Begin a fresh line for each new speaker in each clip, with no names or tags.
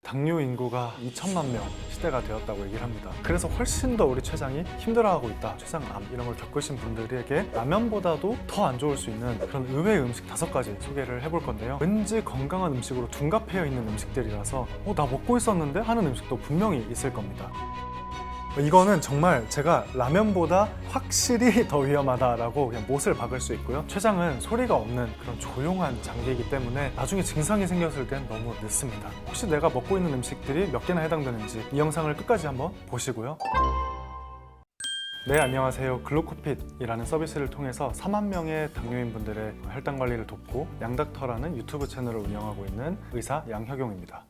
당뇨 인구가 2천만 명 시대가 되었다고 얘기를 합니다. 그래서 훨씬 더 우리 췌장이 힘들어하고 있다, 췌장암 이런 걸 겪으신 분들에게 라면보다도 더 안 좋을 수 있는 그런 의외의 음식 5가지 소개를 해볼 건데요. 왠지 건강한 음식으로 둔갑해여 있는 음식들이라서 나 먹고 있었는데 하는 음식도 분명히 있을 겁니다. 이거는 정말 제가 라면보다 확실히 더 위험하다라고 그냥 못을 박을 수 있고요. 췌장은 소리가 없는 그런 조용한 장기이기 때문에 나중에 증상이 생겼을 땐 너무 늦습니다. 혹시 내가 먹고 있는 음식들이 몇 개나 해당되는지 이 영상을 끝까지 한번 보시고요. 네, 안녕하세요. 글루코핏이라는 서비스를 통해서 4만 명의 당뇨인 분들의 혈당 관리를 돕고 양닥터라는 유튜브 채널을 운영하고 있는 의사 양혁용입니다.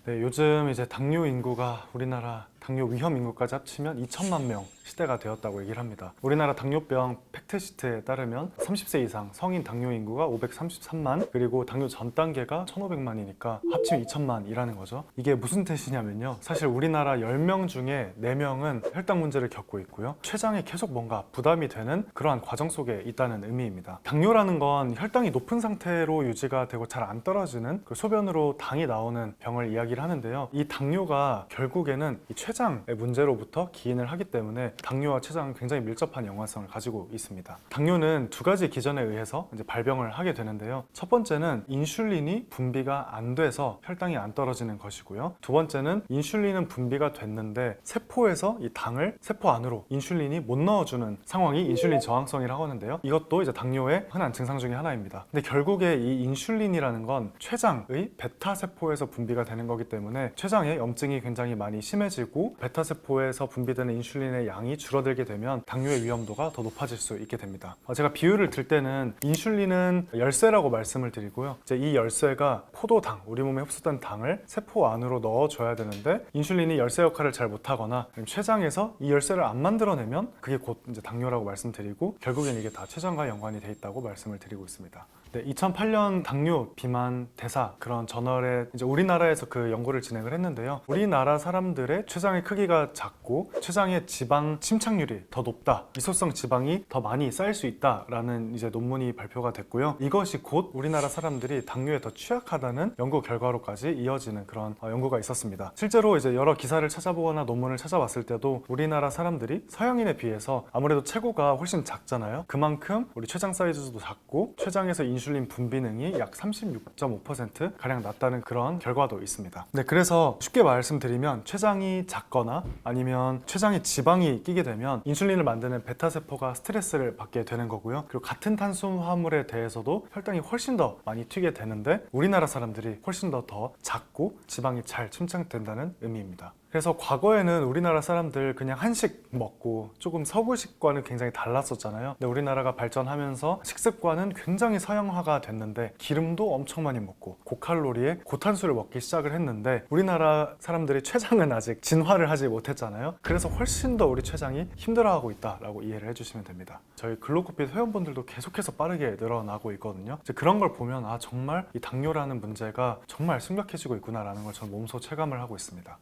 네, 요즘 이제 당뇨 인구가 우리나라 당뇨 위험 인구까지 합치면 2천만 명 시대가 되었다고 얘기를 합니다. 우리나라 당뇨병 팩트시트에 따르면 30세 이상 성인 당뇨 인구가 533만, 그리고 당뇨 전 단계가 1,500만이니까 합치면 2천만이라는 거죠. 이게 무슨 뜻이냐면요, 사실 우리나라 10명 중에 4명은 혈당 문제를 겪고 있고요, 췌장에 계속 뭔가 부담이 되는 그러한 과정 속에 있다는 의미입니다. 당뇨라는 건 혈당이 높은 상태로 유지가 되고 잘 안 떨어지는 그 소변으로 당이 나오는 병을 이야기를 하는데요, 이 당뇨가 결국에는 이 췌장의 문제로부터 기인을 하기 때문에 당뇨와 췌장은 굉장히 밀접한 연관성을 가지고 있습니다. 당뇨는 2가지 기전에 의해서 이제 발병을 하게 되는데요. 첫 번째는 인슐린이 분비가 안 돼서 혈당이 안 떨어지는 것이고요. 두 번째는 인슐린은 분비가 됐는데 세포에서 이 당을 세포 안으로 인슐린이 못 넣어주는 상황이 인슐린 저항성이라고 하는데요. 이것도 이제 당뇨의 흔한 증상 중에 하나입니다. 근데 결국에 이 인슐린이라는 건 췌장의 베타 세포에서 분비가 되는 거기 때문에 췌장에 염증이 굉장히 많이 심해지고 베타 세포에서 분비되는 인슐린의 양이 줄어들게 되면 당뇨의 위험도가 더 높아질 수 있게 됩니다. 제가 비유를 들 때는 인슐린은 열쇠라고 말씀을 드리고요, 이제 이 열쇠가 포도당, 우리 몸에 흡수된 당을 세포 안으로 넣어줘야 되는데 인슐린이 열쇠 역할을 잘 못하거나 췌장에서 이 열쇠를 안 만들어내면 그게 곧 이제 당뇨라고 말씀드리고, 결국엔 이게 다 췌장과 연관이 돼 있다고 말씀을 드리고 있습니다. 2008년 당뇨 비만 대사 그런 저널에 이제 우리나라에서 그 연구를 진행을 했는데요, 우리나라 사람들의 췌장의 크기가 작고 췌장의 지방 침착률이 더 높다, 미소성 지방이 더 많이 쌓일 수 있다라는 이제 논문이 발표가 됐고요. 이것이 곧 우리나라 사람들이 당뇨에 더 취약하다는 연구 결과로까지 이어지는 그런 연구가 있었습니다. 실제로 이제 여러 기사를 찾아보거나 논문을 찾아봤을 때도 우리나라 사람들이 서양인에 비해서 아무래도 체구가 훨씬 작잖아요. 그만큼 우리 췌장 사이즈도 작고 췌장에서 인슐린 분비능이 약 36.5% 가량 낮다는 그런 결과도 있습니다. 네, 그래서 쉽게 말씀드리면 췌장이 작거나 아니면 췌장에 지방이 끼게 되면 인슐린을 만드는 베타 세포가 스트레스를 받게 되는 거고요. 그리고 같은 탄수화물에 대해서도 혈당이 훨씬 더 많이 튀게 되는데 우리나라 사람들이 훨씬 더 작고 지방이 잘 침착된다는 의미입니다. 그래서 과거에는 우리나라 사람들 그냥 한식 먹고 조금 서구식과는 굉장히 달랐었잖아요. 근데 우리나라가 발전하면서 식습관은 굉장히 서양화가 됐는데 기름도 엄청 많이 먹고 고칼로리에 고탄수를 먹기 시작을 했는데 우리나라 사람들이 췌장은 아직 진화를 하지 못했잖아요. 그래서 훨씬 더 우리 췌장이 힘들어하고 있다라고 이해를 해주시면 됩니다. 저희 글루코핏 회원분들도 계속해서 빠르게 늘어나고 있거든요. 이제 그런 걸 보면 정말 이 당뇨라는 문제가 정말 심각해지고 있구나라는 걸 저는 몸소 체감을 하고 있습니다.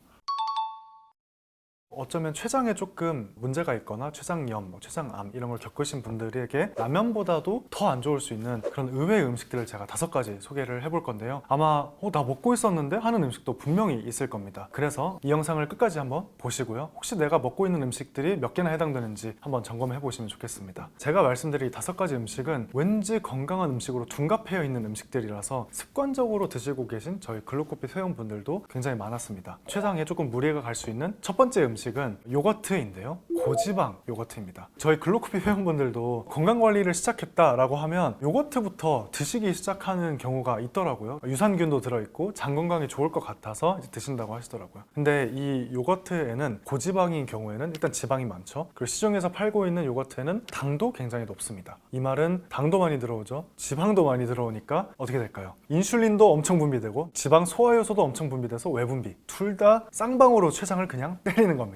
어쩌면 췌장에 조금 문제가 있거나 췌장염, 췌장암 이런 걸 겪으신 분들에게 라면보다도 더 안 좋을 수 있는 그런 의외의 음식들을 제가 5가지 소개를 해볼 건데요. 아마 나 먹고 있었는데 하는 음식도 분명히 있을 겁니다. 그래서 이 영상을 끝까지 한번 보시고요, 혹시 내가 먹고 있는 음식들이 몇 개나 해당되는지 한번 점검해 보시면 좋겠습니다. 제가 말씀드린 5가지 음식은 왠지 건강한 음식으로 둔갑해여 있는 음식들이라서 습관적으로 드시고 계신 저희 글루코핏 회원분들도 굉장히 많았습니다. 췌장에 조금 무리가 갈 수 있는 첫 번째 음식은 요거트인데요, 고지방 요거트입니다. 저희 글루코핏 회원분들도 건강관리를 시작했다라고 하면 요거트부터 드시기 시작하는 경우가 있더라고요. 유산균도 들어있고 장 건강에 좋을 것 같아서 이제 드신다고 하시더라고요. 근데 이 요거트에는 고지방인 경우에는 일단 지방이 많죠. 그리고 시중에서 팔고 있는 요거트에는 당도 굉장히 높습니다. 이 말은 당도 많이 들어오죠, 지방도 많이 들어오니까 어떻게 될까요? 인슐린도 엄청 분비되고 지방 소화 효소도 엄청 분비돼서 외분비, 둘 다 쌍방으로 췌장을 그냥 때리는 겁니다.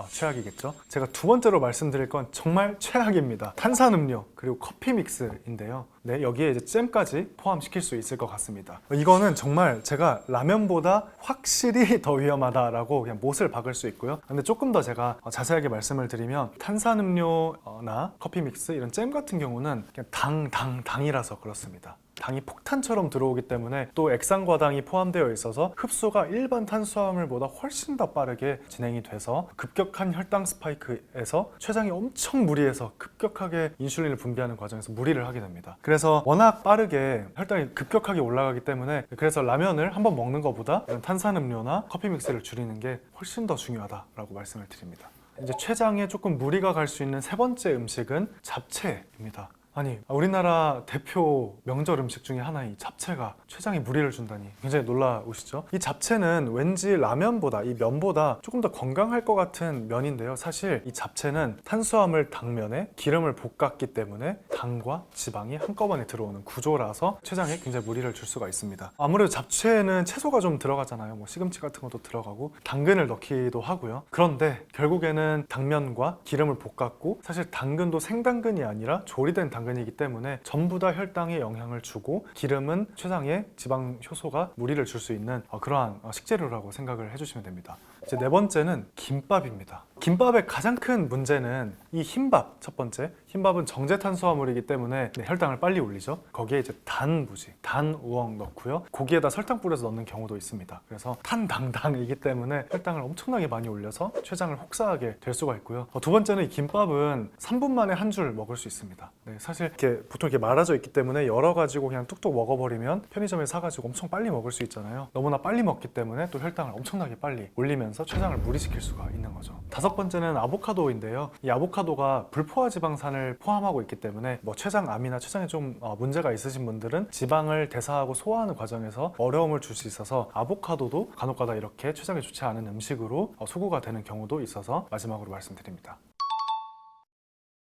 최악이겠죠? 제가 2번째로 말씀드릴 건 정말 최악입니다. 탄산음료 그리고 커피 믹스인데요. 네, 여기에 이제 잼까지 포함시킬 수 있을 것 같습니다. 이거는 정말 제가 라면보다 확실히 더 위험하다라고 그냥 못을 박을 수 있고요. 근데 조금 더 제가 자세하게 말씀을 드리면 탄산음료나 커피 믹스 이런 잼 같은 경우는 그냥 당이라서 그렇습니다. 당이 폭탄처럼 들어오기 때문에 또 액상과당이 포함되어 있어서 흡수가 일반 탄수화물보다 훨씬 더 빠르게 진행이 돼서 급격한 혈당 스파이크에서 췌장이 엄청 무리해서 급격하게 인슐린을 분비하는 과정에서 무리를 하게 됩니다. 그래서 워낙 빠르게 혈당이 급격하게 올라가기 때문에 그래서 라면을 한번 먹는 것보다 이런 탄산음료나 커피 믹스를 줄이는 게 훨씬 더 중요하다라고 말씀을 드립니다. 이제 췌장에 조금 무리가 갈 수 있는 세 번째 음식은 잡채입니다. 아니, 우리나라 대표 명절 음식 중에 하나인 잡채가 췌장에 무리를 준다니 굉장히 놀라우시죠? 이 잡채는 왠지 라면보다, 이 면보다 조금 더 건강할 것 같은 면인데요. 사실 이 잡채는 탄수화물 당면에 기름을 볶았기 때문에 당과 지방이 한꺼번에 들어오는 구조라서 췌장에 굉장히 무리를 줄 수가 있습니다. 아무래도 잡채에는 채소가 좀 들어가잖아요. 뭐 시금치 같은 것도 들어가고 당근을 넣기도 하고요. 그런데 결국에는 당면과 기름을 볶았고, 사실 당근도 생당근이 아니라 조리된 당근이기 때문에 전부 다 혈당에 영향을 주고, 기름은 췌장에 지방 효소가 무리를 줄 수 있는 그러한 식재료라고 생각을 해주시면 됩니다. 이제 네 번째는 김밥입니다. 김밥의 가장 큰 문제는 이 흰밥, 첫 번째 흰밥은 정제 탄수화물이기 때문에 혈당을 빨리 올리죠. 거기에 이제 단무지, 단우엉 넣고요, 고기에다 설탕 뿌려서 넣는 경우도 있습니다. 그래서 탄당당이기 때문에 혈당을 엄청나게 많이 올려서 췌장을 혹사하게 될 수가 있고요. 두 번째는 이 김밥은 3분 만에 한 줄 먹을 수 있습니다. 사실 이렇게 보통 이렇게 말아져 있기 때문에 열어 가지고 그냥 뚝뚝 먹어버리면 편의점에 사가지고 엄청 빨리 먹을 수 있잖아요. 너무나 빨리 먹기 때문에 또 혈당을 엄청나게 빨리 올리면서 췌장을 무리시킬 수가 있는 거죠. 다섯 번째는 아보카도인데요. 이 아보카도가 불포화 지방산을 포함하고 있기 때문에 뭐 췌장암이나 췌장에 좀 문제가 있으신 분들은 지방을 대사하고 소화하는 과정에서 어려움을 줄 수 있어서 아보카도도 간혹가다 이렇게 췌장에 좋지 않은 음식으로 소구가 되는 경우도 있어서 마지막으로 말씀드립니다.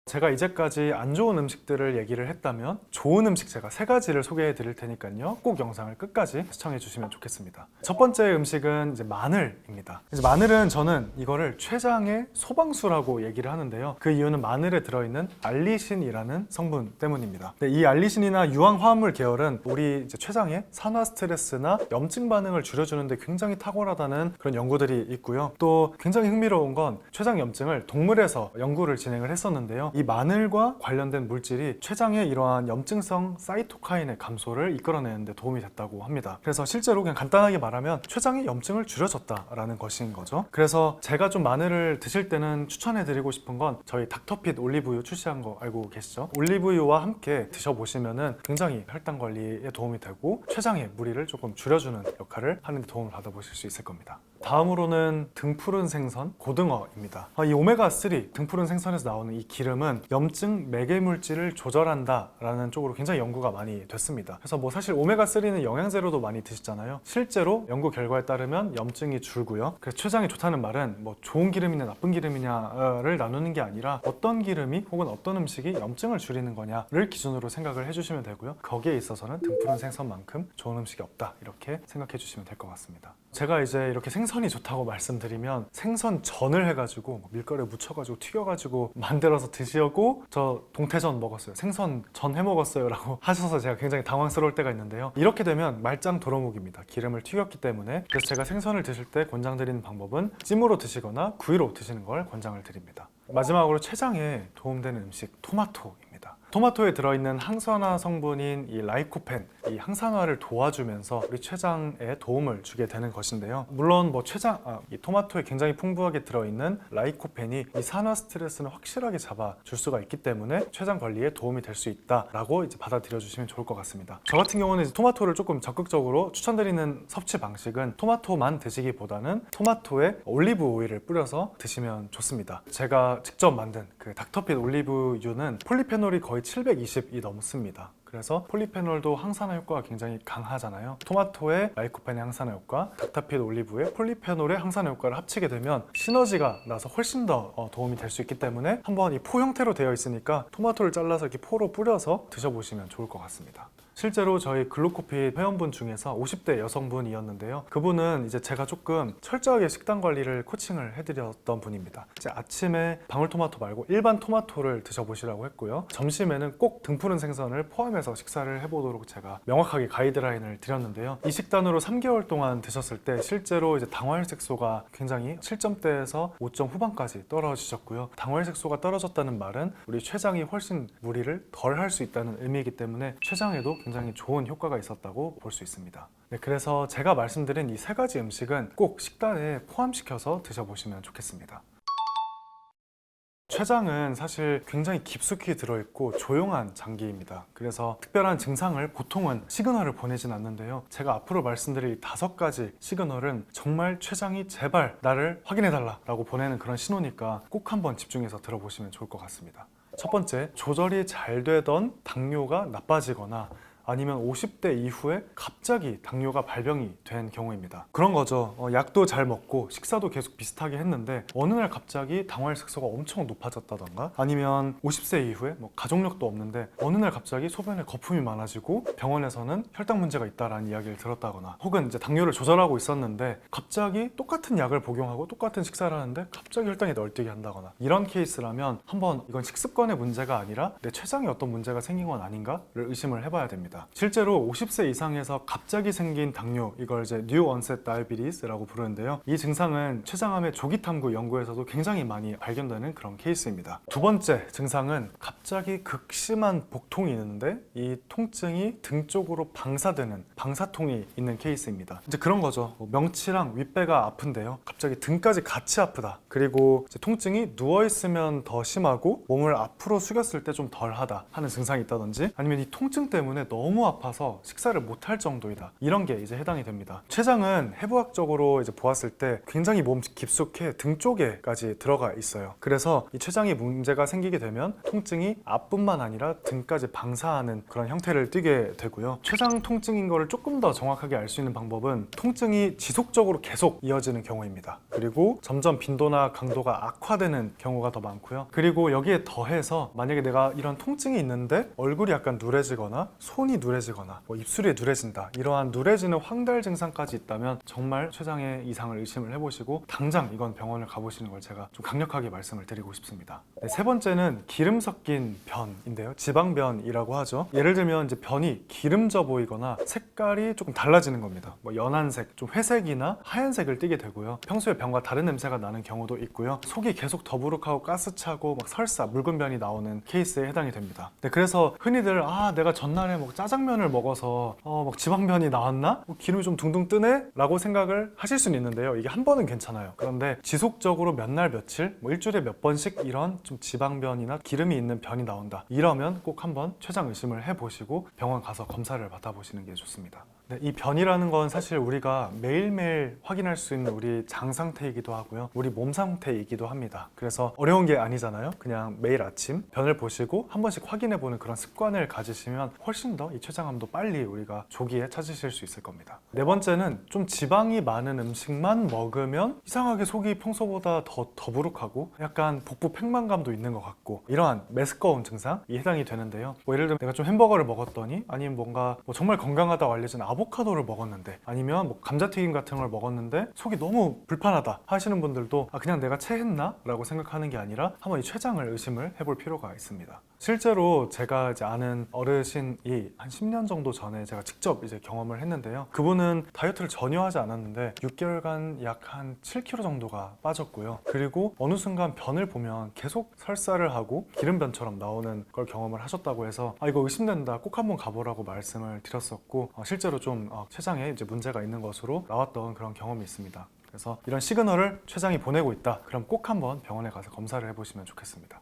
제가 이제까지 안 좋은 음식들을 얘기를 했다면 좋은 음식 제가 세 가지를 소개해 드릴 테니까요, 꼭 영상을 끝까지 시청해 주시면 좋겠습니다. 첫 번째 음식은 이제 마늘입니다. 이제 마늘은 저는 이거를 췌장의 소방수라고 얘기를 하는데요, 그 이유는 마늘에 들어있는 알리신이라는 성분 때문입니다. 이 알리신이나 유황화합물 계열은 우리 이제 췌장의 산화 스트레스나 염증 반응을 줄여주는 데 굉장히 탁월하다는 그런 연구들이 있고요. 또 굉장히 흥미로운 건 췌장 염증을 동물에서 연구를 진행을 했었는데요, 이 마늘과 관련된 물질이 췌장의 이러한 염증성 사이토카인의 감소를 이끌어내는 데 도움이 됐다고 합니다. 그래서 실제로 그냥 간단하게 말하면 췌장의 염증을 줄여줬다라는 것인 거죠. 그래서 제가 좀 마늘을 드실 때는 추천해드리고 싶은 건 저희 닥터핏 올리브유 출시한 거 알고 계시죠? 올리브유와 함께 드셔보시면은 굉장히 혈당 관리에 도움이 되고 췌장의 무리를 조금 줄여주는 역할을 하는 데 도움을 받아보실 수 있을 겁니다. 다음으로는 등푸른 생선, 고등어입니다. 이 오메가3, 등푸른 생선에서 나오는 이 기름은 염증 매개 물질을 조절한다라는 쪽으로 굉장히 연구가 많이 됐습니다. 그래서 뭐 사실 오메가3는 영양제로도 많이 드시잖아요. 실제로 연구 결과에 따르면 염증이 줄고요. 그래서 췌장에 좋다는 말은 뭐 좋은 기름이냐 나쁜 기름이냐를 나누는 게 아니라 어떤 기름이 혹은 어떤 음식이 염증을 줄이는 거냐를 기준으로 생각을 해주시면 되고요. 거기에 있어서는 등푸른 생선만큼 좋은 음식이 없다, 이렇게 생각해 주시면 될 것 같습니다. 제가 이제 이렇게 생선이 좋다고 말씀드리면 생선전을 해가지고 밀가루에 묻혀가지고 튀겨가지고 만들어서 드시고 저 동태전 먹었어요, 생선전 해 먹었어요 라고 하셔서 제가 굉장히 당황스러울 때가 있는데요, 이렇게 되면 말짱 도루묵입니다. 기름을 튀겼기 때문에. 그래서 제가 생선을 드실 때 권장드리는 방법은 찜으로 드시거나 구이로 드시는 걸 권장을 드립니다. 마지막으로 췌장에 도움되는 음식, 토마토입니다. 토마토에 들어있는 항산화 성분인 이 라이코펜, 이 항산화를 도와주면서 우리 췌장에 도움을 주게 되는 것인데요, 물론 뭐 이 토마토에 굉장히 풍부하게 들어있는 라이코펜이 이 산화 스트레스는 확실하게 잡아줄 수가 있기 때문에 췌장 관리에 도움이 될 수 있다라고 이제 받아들여 주시면 좋을 것 같습니다. 저 같은 경우는 이제 토마토를 조금 적극적으로 추천드리는 섭취 방식은 토마토만 드시기보다는 토마토에 올리브 오일을 뿌려서 드시면 좋습니다. 제가 직접 만든 그 닥터핏 올리브유는 폴리페놀이 거의 720이 넘습니다. 그래서 폴리페놀도 항산화 효과가 굉장히 강하잖아요. 토마토의 라이코펜의 항산화 효과, 닥터핏 올리브의 폴리페놀의 항산화 효과를 합치게 되면 시너지가 나서 훨씬 더 도움이 될 수 있기 때문에 한번 이 포 형태로 되어 있으니까 토마토를 잘라서 이렇게 포로 뿌려서 드셔보시면 좋을 것 같습니다. 실제로 저희 글루코핏 회원분 중에서 50대 여성분이었는데요, 그분은 이제 제가 조금 철저하게 식단 관리를 코칭을 해드렸던 분입니다. 이제 아침에 방울토마토 말고 일반 토마토를 드셔보시라고 했고요, 점심에는 꼭 등푸른 생선을 포함해서 식사를 해보도록 제가 명확하게 가이드라인을 드렸는데요, 이 식단으로 3개월 동안 드셨을 때 실제로 이제 당화혈색소가 굉장히 7점대에서 5점 후반까지 떨어지셨고요, 당화혈색소가 떨어졌다는 말은 우리 췌장이 훨씬 무리를 덜 할 수 있다는 의미이기 때문에 췌장에도 굉장히 좋은 효과가 있었다고 볼 수 있습니다. 네, 그래서 제가 말씀드린 이 세 가지 음식은 꼭 식단에 포함시켜서 드셔보시면 좋겠습니다. 췌장은 사실 굉장히 깊숙이 들어있고 조용한 장기입니다. 그래서 특별한 증상을 보통은 시그널을 보내진 않는데요. 제가 앞으로 말씀드릴 5가지 시그널은 정말 췌장이 제발 나를 확인해달라 라고 보내는 그런 신호니까 꼭 한번 집중해서 들어보시면 좋을 것 같습니다. 첫 번째, 조절이 잘 되던 당뇨가 나빠지거나 아니면 50대 이후에 갑자기 당뇨가 발병이 된 경우입니다. 그런 거죠. 약도 잘 먹고 식사도 계속 비슷하게 했는데 어느 날 갑자기 당화혈색소가 엄청 높아졌다던가, 아니면 50세 이후에 가족력도 없는데 어느 날 갑자기 소변에 거품이 많아지고 병원에서는 혈당 문제가 있다라는 이야기를 들었다거나, 혹은 이제 당뇨를 조절하고 있었는데 갑자기 똑같은 약을 복용하고 똑같은 식사를 하는데 갑자기 혈당이 널뛰게 한다거나, 이런 케이스라면 한번 이건 식습관의 문제가 아니라 내 췌장에 어떤 문제가 생긴 건 아닌가를 의심을 해봐야 됩니다. 실제로 50세 이상에서 갑자기 생긴 당뇨, 이걸 이제 New Onset Diabetes라고 부르는데요. 이 증상은 췌장암의 조기 탐구 연구에서도 굉장히 많이 발견되는 그런 케이스입니다. 두 번째 증상은 갑자기 극심한 복통이 있는데 이 통증이 등 쪽으로 방사되는 방사통이 있는 케이스입니다. 이제 그런 거죠. 명치랑 윗배가 아픈데요. 갑자기 등까지 같이 아프다. 그리고 이제 통증이 누워있으면 더 심하고 몸을 앞으로 숙였을 때 좀 덜하다 하는 증상이 있다든지, 아니면 이 통증 때문에 너무 아파서 식사를 못할 정도이다. 이런 게 이제 해당이 됩니다. 췌장은 해부학적으로 이제 보았을 때 굉장히 몸 깊숙이 등 쪽에까지 들어가 있어요. 그래서 이 췌장이 문제가 생기게 되면 통증이 앞뿐만 아니라 등까지 방사하는 그런 형태를 띠게 되고요. 췌장 통증인 거를 조금 더 정확하게 알 수 있는 방법은 통증이 지속적으로 계속 이어지는 경우입니다. 그리고 점점 빈도나 강도가 악화되는 경우가 더 많고요. 그리고 여기에 더해서 만약에 내가 이런 통증이 있는데 얼굴이 약간 누래지거나 손이 누래지거나 입술이 누래진다, 이러한 누래지는 황달 증상까지 있다면 정말 췌장의 이상을 의심을 해보시고 당장 이건 병원을 가보시는 걸 제가 좀 강력하게 말씀을 드리고 싶습니다. 네, 세 번째는 기름 섞인 변인데요. 지방변이라고 하죠. 예를 들면 이제 변이 기름져 보이거나 색깔이 조금 달라지는 겁니다. 연한색, 좀 회색이나 하얀색을 띠게 되고요. 평소에 변과 다른 냄새가 나는 경우도 있고요. 속이 계속 더부룩하고 가스차고 설사, 묽은 변이 나오는 케이스에 해당이 됩니다. 네, 그래서 흔히들 내가 전날에 짜장면을 먹어서 지방변이 나왔나? 기름이 좀 둥둥 뜨네? 라고 생각을 하실 수는 있는데요. 이게 한 번은 괜찮아요. 그런데 지속적으로 몇 날 며칠, 일주일에 몇 번씩 이런 좀 지방변이나 기름이 있는 변이 나온다, 이러면 꼭 한번 췌장 의심을 해보시고 병원 가서 검사를 받아보시는 게 좋습니다. 네, 이 변이라는 건 사실 우리가 매일매일 확인할 수 있는 우리 장 상태이기도 하고요. 우리 몸 상태이기도 합니다. 그래서 어려운 게 아니잖아요. 그냥 매일 아침 변을 보시고 한 번씩 확인해보는 그런 습관을 가지시면 훨씬 더 이 췌장암도 빨리 우리가 조기에 찾으실 수 있을 겁니다. 네 번째는 좀 지방이 많은 음식만 먹으면 이상하게 속이 평소보다 더 더부룩하고 약간 복부 팽만감도 있는 것 같고, 이러한 메스꺼운 증상이 해당이 되는데요. 예를 들면 내가 좀 햄버거를 먹었더니, 아니면 뭔가 정말 건강하다고 알려진 아보카도를 먹었는데, 아니면 감자튀김 같은 걸 먹었는데 속이 너무 불편하다 하시는 분들도 그냥 내가 체했나? 라고 생각하는 게 아니라 한번 이 췌장을 의심을 해볼 필요가 있습니다. 실제로 제가 이제 아는 어르신이 한 10년 정도 전에 제가 직접 이제 경험을 했는데요. 그분은 다이어트를 전혀 하지 않았는데 6개월간 약 한 7kg 정도가 빠졌고요. 그리고 어느 순간 변을 보면 계속 설사를 하고 기름변처럼 나오는 걸 경험을 하셨다고 해서 이거 의심된다, 꼭 한번 가보라고 말씀을 드렸었고, 실제로 좀 췌장에 이제 문제가 있는 것으로 나왔던 그런 경험이 있습니다. 그래서 이런 시그널을 췌장이 보내고 있다, 그럼 꼭 한번 병원에 가서 검사를 해보시면 좋겠습니다.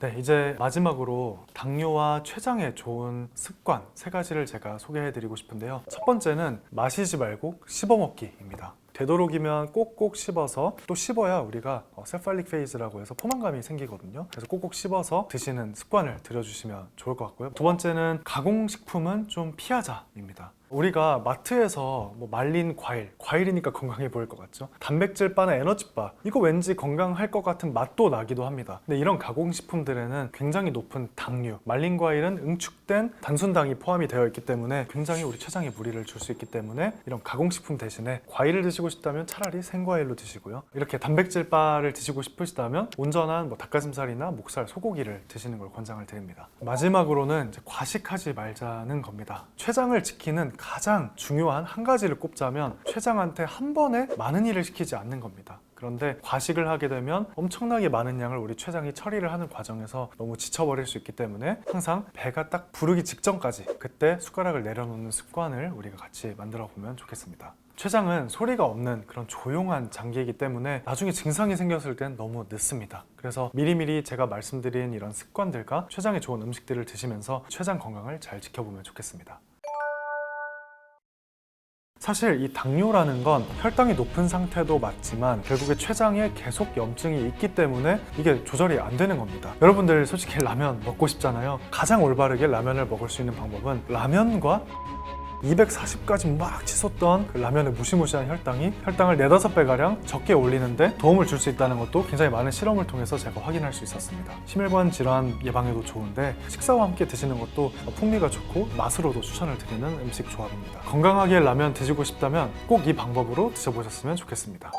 네, 이제 마지막으로 당뇨와 췌장에 좋은 습관 3가지를 제가 소개해드리고 싶은데요. 첫 번째는 마시지 말고 씹어먹기입니다. 되도록이면 꼭꼭 씹어서, 또 씹어야 우리가 세팔릭 페이즈라고 해서 포만감이 생기거든요. 그래서 꼭꼭 씹어서 드시는 습관을 들여주시면 좋을 것 같고요. 두 번째는 가공식품은 좀 피하자입니다. 우리가 마트에서 말린 과일이니까 건강해 보일 것 같죠? 단백질 바나 에너지 바, 이거 왠지 건강할 것 같은 맛도 나기도 합니다. 근데 이런 가공식품들에는 굉장히 높은 당류, 말린 과일은 응축된 단순당이 포함이 되어 있기 때문에 굉장히 우리 췌장에 무리를 줄 수 있기 때문에 이런 가공식품 대신에 과일을 드시고 싶다면 차라리 생과일로 드시고요. 이렇게 단백질 바를 드시고 싶으시다면 온전한 닭가슴살이나 목살, 소고기를 드시는 걸 권장을 드립니다. 마지막으로는 이제 과식하지 말자는 겁니다. 췌장을 지키는 가장 중요한 한 가지를 꼽자면 췌장한테 한 번에 많은 일을 시키지 않는 겁니다. 그런데 과식을 하게 되면 엄청나게 많은 양을 우리 췌장이 처리를 하는 과정에서 너무 지쳐버릴 수 있기 때문에 항상 배가 딱 부르기 직전까지 그때 숟가락을 내려놓는 습관을 우리가 같이 만들어 보면 좋겠습니다. 췌장은 소리가 없는 그런 조용한 장기이기 때문에 나중에 증상이 생겼을 땐 너무 늦습니다. 그래서 미리미리 제가 말씀드린 이런 습관들과 췌장에 좋은 음식들을 드시면서 췌장 건강을 잘 지켜보면 좋겠습니다. 사실 이 당뇨라는 건 혈당이 높은 상태도 맞지만 결국에 췌장에 계속 염증이 있기 때문에 이게 조절이 안 되는 겁니다. 여러분들 솔직히 라면 먹고 싶잖아요. 가장 올바르게 라면을 먹을 수 있는 방법은 라면과 240까지 막 치솟던 그 라면의 무시무시한 혈당이 혈당을 4~5배가량 적게 올리는데 도움을 줄 수 있다는 것도 굉장히 많은 실험을 통해서 제가 확인할 수 있었습니다. 심혈관 질환 예방에도 좋은데 식사와 함께 드시는 것도 풍미가 좋고 맛으로도 추천을 드리는 음식 조합입니다. 건강하게 라면 드시고 싶다면 꼭 이 방법으로 드셔보셨으면 좋겠습니다.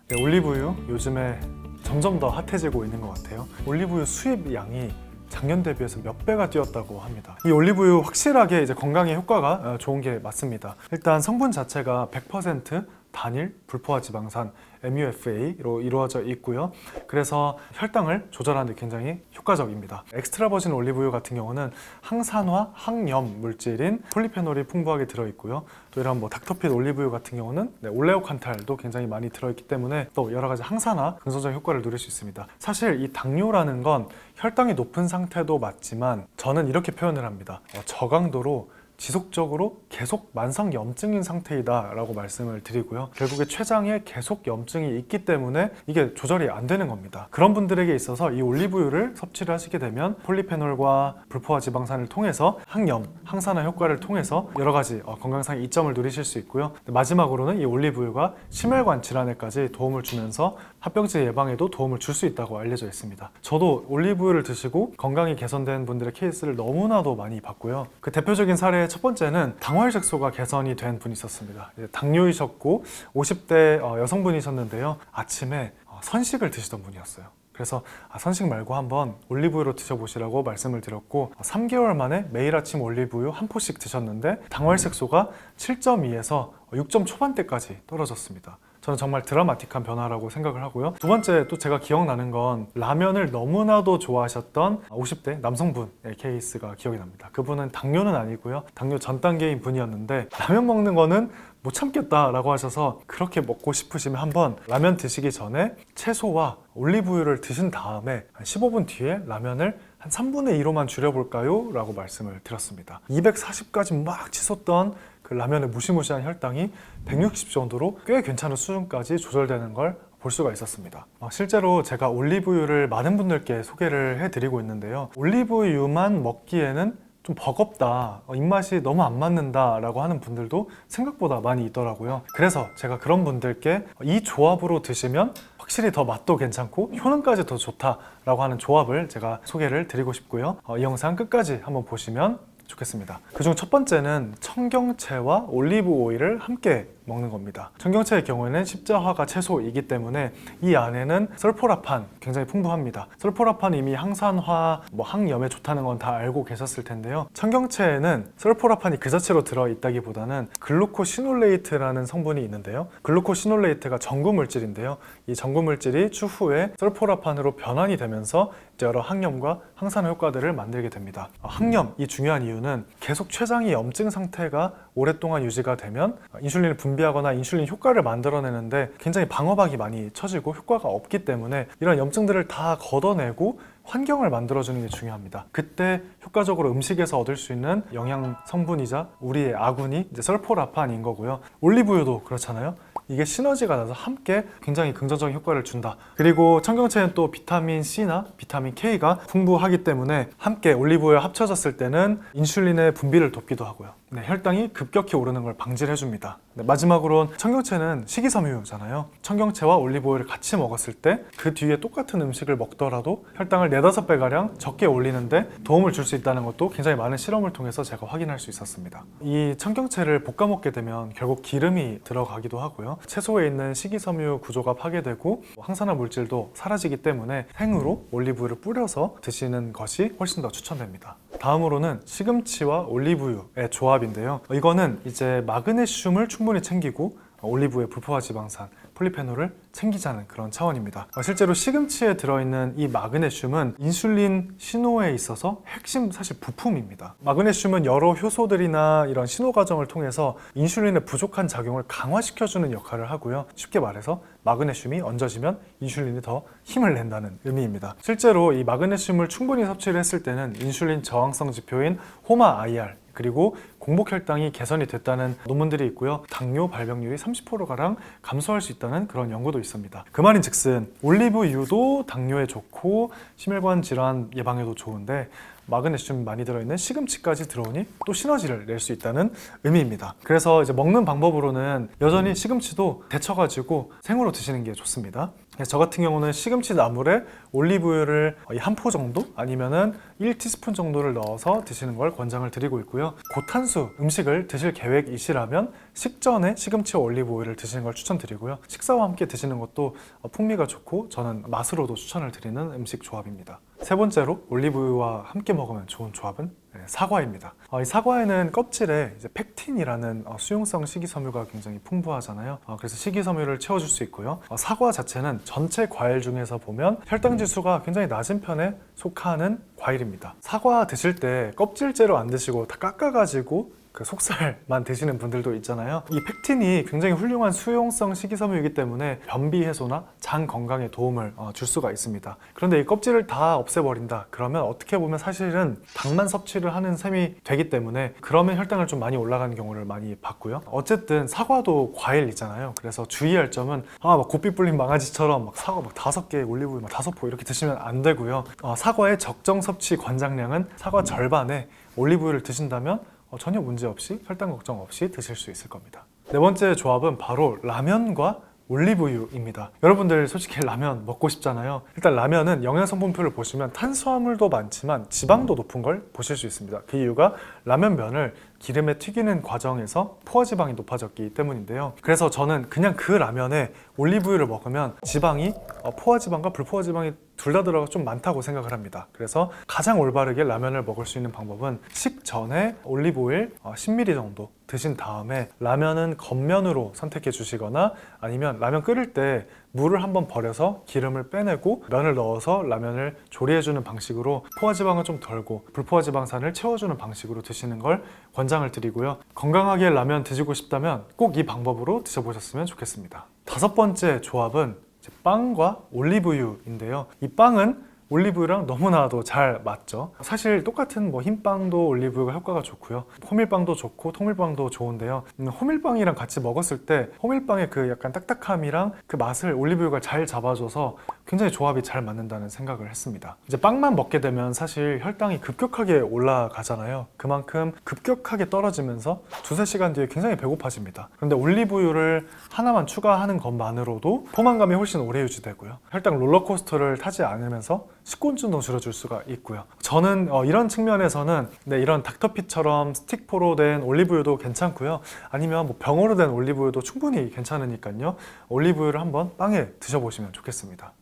네, 올리브유 요즘에 점점 더 핫해지고 있는 것 같아요. 올리브유 수입량이 작년 대비해서 몇 배가 뛰었다고 합니다. 이 올리브유 확실하게 이제 건강에 효과가 좋은 게 맞습니다. 일단 성분 자체가 100% 단일 불포화 지방산 MUFA로 이루어져 있고요. 그래서 혈당을 조절하는 데 굉장히 효과적입니다. 엑스트라 버진 올리브유 같은 경우는 항산화, 항염 물질인 폴리페놀이 풍부하게 들어있고요. 또 이런 닥터핏 올리브유 같은 경우는 올레오칸탈도 굉장히 많이 들어있기 때문에 또 여러 가지 항산화, 긍정적인 효과를 누릴 수 있습니다. 사실 이 당뇨라는 건 혈당이 높은 상태도 맞지만 저는 이렇게 표현을 합니다. 저강도로 지속적으로 계속 만성 염증인 상태이다 라고 말씀을 드리고요. 결국에 췌장에 계속 염증이 있기 때문에 이게 조절이 안 되는 겁니다. 그런 분들에게 있어서 이 올리브유를 섭취를 하시게 되면 폴리페놀과 불포화 지방산을 통해서 항염, 항산화 효과를 통해서 여러 가지 건강상 이점을 누리실 수 있고요. 마지막으로는 이 올리브유가 심혈관 질환에까지 도움을 주면서 합병증 예방에도 도움을 줄 수 있다고 알려져 있습니다. 저도 올리브유를 드시고 건강이 개선된 분들의 케이스를 너무나도 많이 봤고요. 그 대표적인 사례 첫 번째는 당화혈색소가 개선이 된 분이 있었습니다. 당뇨이셨고 50대 여성분이셨는데요. 아침에 선식을 드시던 분이었어요. 그래서 선식 말고 한번 올리브유로 드셔보시라고 말씀을 드렸고 3개월 만에 매일 아침 올리브유 한 포씩 드셨는데 당화혈색소가 7.2에서 6점 초반대까지 떨어졌습니다. 저는 정말 드라마틱한 변화라고 생각을 하고요. 두 번째 또 제가 기억나는 건 라면을 너무나도 좋아하셨던 50대 남성분의 케이스가 기억이 납니다. 그분은 당뇨는 아니고요. 당뇨 전 단계인 분이었는데 라면 먹는 거는 못 참겠다라고 하셔서 그렇게 먹고 싶으시면 한번 라면 드시기 전에 채소와 올리브유를 드신 다음에 한 15분 뒤에 라면을 한 3분의 2로만 줄여볼까요? 라고 말씀을 드렸습니다. 240까지 막 치솟던 그 라면의 무시무시한 혈당이 160 정도로 꽤 괜찮은 수준까지 조절되는 걸 볼 수가 있었습니다. 실제로 제가 올리브유를 많은 분들께 소개를 해드리고 있는데요. 올리브유만 먹기에는 좀 버겁다, 입맛이 너무 안 맞는다 라고 하는 분들도 생각보다 많이 있더라고요. 그래서 제가 그런 분들께 이 조합으로 드시면 확실히 더 맛도 괜찮고 효능까지 더 좋다라고 하는 조합을 제가 소개를 드리고 싶고요. 이 영상 끝까지 한번 보시면 좋겠습니다. 그중 첫 번째는 청경채와 올리브 오일을 함께 먹는 겁니다. 청경채의 경우에는 십자화가 채소이기 때문에 이 안에는 설포라판 굉장히 풍부합니다. 설포라판이 이미 항산화, 항염에 좋다는 건 다 알고 계셨을 텐데요. 청경채에는 설포라판이 그 자체로 들어있다기보다는 글루코시놀레이트라는 성분이 있는데요. 글루코시놀레이트가 전구물질인데요. 이 전구물질이 추후에 설포라판으로 변환이 되면서 여러 항염과 항산화 효과들을 만들게 됩니다. 항염이 중요한 이유는 계속 췌장이 염증 상태가 오랫동안 유지가 되면 인슐린을 분비하거나 인슐린 효과를 만들어내는데 굉장히 방어막이 많이 쳐지고 효과가 없기 때문에 이런 염증들을 다 걷어내고 환경을 만들어주는 게 중요합니다. 그때 효과적으로 음식에서 얻을 수 있는 영양 성분이자 우리의 아군이 이제 설포라판인 거고요. 올리브유도 그렇잖아요. 이게 시너지가 나서 함께 굉장히 긍정적인 효과를 준다. 그리고 청경채는 또 비타민 C나 비타민 K가 풍부하기 때문에 함께 올리브유와 합쳐졌을 때는 인슐린의 분비를 돕기도 하고요. 혈당이 급격히 오르는 걸 방지를 해줍니다. 마지막으로는 청경채는 식이섬유잖아요. 청경채와 올리브오일을 같이 먹었을 때 그 뒤에 똑같은 음식을 먹더라도 혈당을 4~5배가량 적게 올리는데 도움을 줄 수 있다는 것도 굉장히 많은 실험을 통해서 제가 확인할 수 있었습니다. 이 청경채를 볶아 먹게 되면 결국 기름이 들어가기도 하고요. 채소에 있는 식이섬유 구조가 파괴되고 항산화 물질도 사라지기 때문에 생으로 올리브유를 뿌려서 드시는 것이 훨씬 더 추천됩니다. 다음으로는 시금치와 올리브유의 조합인데요. 이거는 이제 마그네슘을 충분히 챙기고 올리브유의 불포화 지방산, 폴리페놀을 챙기자는 그런 차원입니다. 실제로 시금치에 들어있는 이 마그네슘은 인슐린 신호에 있어서 핵심 사실 부품입니다. 마그네슘은 여러 효소들이나 이런 신호 과정을 통해서 인슐린의 부족한 작용을 강화시켜주는 역할을 하고요. 쉽게 말해서 마그네슘이 얹어지면 인슐린이 더 힘을 낸다는 의미입니다. 실제로 이 마그네슘을 충분히 섭취를 했을 때는 인슐린 저항성 지표인 호마-IR 그리고 공복혈당이 개선이 됐다는 논문들이 있고요. 당뇨 발병률이 30%가량 감소할 수 있다는 그런 연구도 있습니다. 그 말인즉슨 올리브유도 당뇨에 좋고 심혈관 질환 예방에도 좋은데 마그네슘 많이 들어있는 시금치까지 들어오니 또 시너지를 낼 수 있다는 의미입니다. 그래서 이제 먹는 방법으로는 여전히 시금치도 데쳐가지고 생으로 드시는 게 좋습니다. 저 같은 경우는 시금치 나물에 올리브유를 한 포 정도 아니면은 1티스푼 정도를 넣어서 드시는 걸 권장을 드리고 있고요. 고탄수 음식을 드실 계획이시라면 식전에 시금치와 올리브오일을 드시는 걸 추천드리고요. 식사와 함께 드시는 것도 풍미가 좋고 저는 맛으로도 추천을 드리는 음식 조합입니다. 세 번째로 올리브유와 함께 먹으면 좋은 조합은 사과입니다. 이 사과에는 껍질에 이제 펙틴이라는 수용성 식이섬유가 굉장히 풍부하잖아요. 그래서 식이섬유를 채워줄 수 있고요. 사과 자체는 전체 과일 중에서 보면 혈당 지수가 굉장히 낮은 편에 속하는 과일입니다. 사과 드실 때 껍질째로 안 드시고 다 깎아가지고 그 속살만 드시는 분들도 있잖아요. 이 펙틴이 굉장히 훌륭한 수용성 식이섬유이기 때문에 변비 해소나 장 건강에 도움을 줄 수가 있습니다. 그런데 이 껍질을 다 없애버린다 그러면 어떻게 보면 사실은 당만 섭취를 하는 셈이 되기 때문에 그러면 혈당을 좀 많이 올라가는 경우를 많이 봤고요. 어쨌든 사과도 과일이잖아요. 그래서 주의할 점은 막 고삐 불린 망아지처럼 막 사과 막 5개 올리브유 막 5포 이렇게 드시면 안 되고요. 사과의 적정 섭취 권장량은 사과 절반에 올리브유를 드신다면 전혀 문제없이 혈당 걱정 없이 드실 수 있을 겁니다. 네 번째 조합은 바로 라면과 올리브유입니다. 여러분들 솔직히 라면 먹고 싶잖아요. 일단 라면은 영양성분표를 보시면 탄수화물도 많지만 지방도 높은 걸 보실 수 있습니다. 그 이유가 라면면을 기름에 튀기는 과정에서 포화지방이 높아졌기 때문인데요. 그래서 저는 그냥 그 라면에 올리브유를 먹으면 지방이 포화지방과 불포화지방이 둘 다 들어가 좀 많다고 생각을 합니다. 그래서 가장 올바르게 라면을 먹을 수 있는 방법은 식전에 올리브오일 10ml 정도 드신 다음에 라면은 겉면으로 선택해 주시거나 아니면 라면 끓일 때 물을 한번 버려서 기름을 빼내고 면을 넣어서 라면을 조리해주는 방식으로 포화지방은 좀 덜고 불포화지방산을 채워주는 방식으로 드시는 걸 권장을 드리고요. 건강하게 라면 드시고 싶다면 꼭 이 방법으로 드셔보셨으면 좋겠습니다. 다섯 번째 조합은 빵과 올리브유인데요. 이 빵은 올리브유랑 너무나도 잘 맞죠. 사실 똑같은 흰빵도 올리브유가 효과가 좋고요. 호밀빵도 좋고 통밀빵도 좋은데요. 호밀빵이랑 같이 먹었을 때 호밀빵의 그 약간 딱딱함이랑 그 맛을 올리브유가 잘 잡아줘서 굉장히 조합이 잘 맞는다는 생각을 했습니다. 이제 빵만 먹게 되면 사실 혈당이 급격하게 올라가잖아요. 그만큼 급격하게 떨어지면서 2~3시간 뒤에 굉장히 배고파집니다. 그런데 올리브유를 하나만 추가하는 것만으로도 포만감이 훨씬 오래 유지되고요. 혈당 롤러코스터를 타지 않으면서 식곤증도 줄여줄 수가 있고요. 저는 이런 측면에서는 이런 닥터피처럼 스틱포로 된 올리브유도 괜찮고요. 아니면 병으로 된 올리브유도 충분히 괜찮으니까요. 올리브유를 한번 빵에 드셔보시면 좋겠습니다.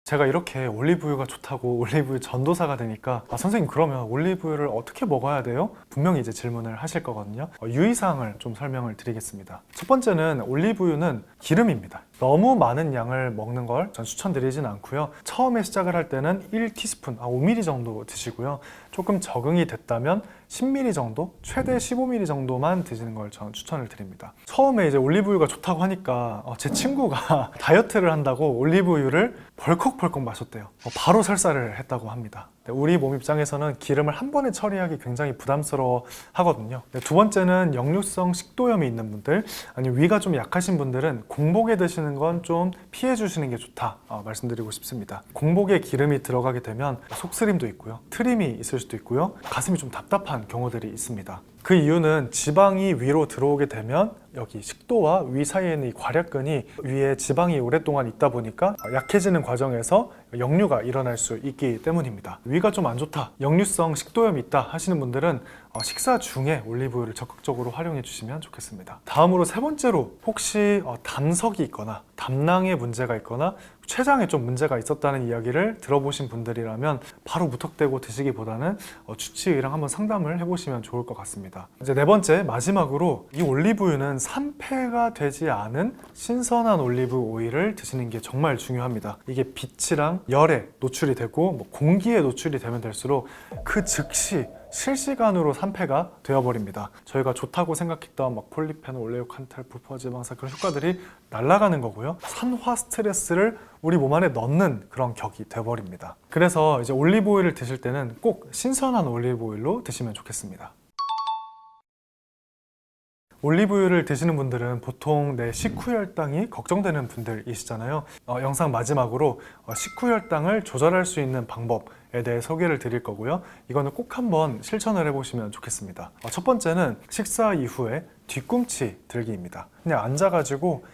제가 이렇게 올리브유가 좋다고 올리브유 전도사가 되니까 선생님 그러면 올리브유를 어떻게 먹어야 돼요? 분명히 이제 질문을 하실 거거든요. 유의사항을 좀 설명을 드리겠습니다. 첫 번째는 올리브유는 기름입니다. 너무 많은 양을 먹는 걸 전 추천드리진 않고요. 처음에 시작을 할 때는 1티스푼, 5ml 정도 드시고요. 조금 적응이 됐다면 10ml 정도, 최대 15ml 정도만 드시는 걸 저는 추천을 드립니다. 처음에 이제 올리브유가 좋다고 하니까 제 친구가 다이어트를 한다고 올리브유를 벌컥벌컥 마셨대요. 바로 설사를 했다고 합니다. 우리 몸 입장에서는 기름을 한 번에 처리하기 굉장히 부담스러워 하거든요. 두 번째는 역류성 식도염이 있는 분들, 아니면 위가 좀 약하신 분들은 공복에 드시는 건 좀 피해 주시는 게 좋다 말씀드리고 싶습니다. 공복에 기름이 들어가게 되면 속쓰림도 있고요, 트림이 있을 수도 있고요, 가슴이 좀 답답한 경우들이 있습니다. 그 이유는 지방이 위로 들어오게 되면 여기 식도와 위 사이에 있는 이 괄약근이 위에 지방이 오랫동안 있다 보니까 약해지는 과정에서 역류가 일어날 수 있기 때문입니다. 위가 좀 안 좋다, 역류성 식도염이 있다 하시는 분들은 식사 중에 올리브유를 적극적으로 활용해 주시면 좋겠습니다. 다음으로 세 번째로 혹시 담석이 있거나 담낭에 문제가 있거나 췌장에 좀 문제가 있었다는 이야기를 들어보신 분들이라면 바로 무턱대고 드시기보다는 주치의랑 한번 상담을 해보시면 좋을 것 같습니다. 이제 네 번째, 마지막으로 이 올리브유는 산패가 되지 않은 신선한 올리브 오일을 드시는 게 정말 중요합니다. 이게 빛이랑 열에 노출이 되고 공기에 노출이 되면 될수록 그 즉시 실시간으로 산패가 되어버립니다. 저희가 좋다고 생각했던 폴리페놀, 올레오칸탈, 불포지방산 그런 효과들이 날아가는 거고요. 산화 스트레스를 우리 몸 안에 넣는 그런 격이 되어버립니다. 그래서 이제 올리브 오일을 드실 때는 꼭 신선한 올리브 오일로 드시면 좋겠습니다. 올리브유를 드시는 분들은 보통 내 식후혈당이 걱정되는 분들이시잖아요. 영상 마지막으로 식후혈당을 조절할 수 있는 방법에 대해 소개를 드릴 거고요. 이거는 꼭 한번 실천을 해보시면 좋겠습니다. 첫 번째는 식사 이후에 뒤꿈치 들기입니다. 그냥 앉아가지고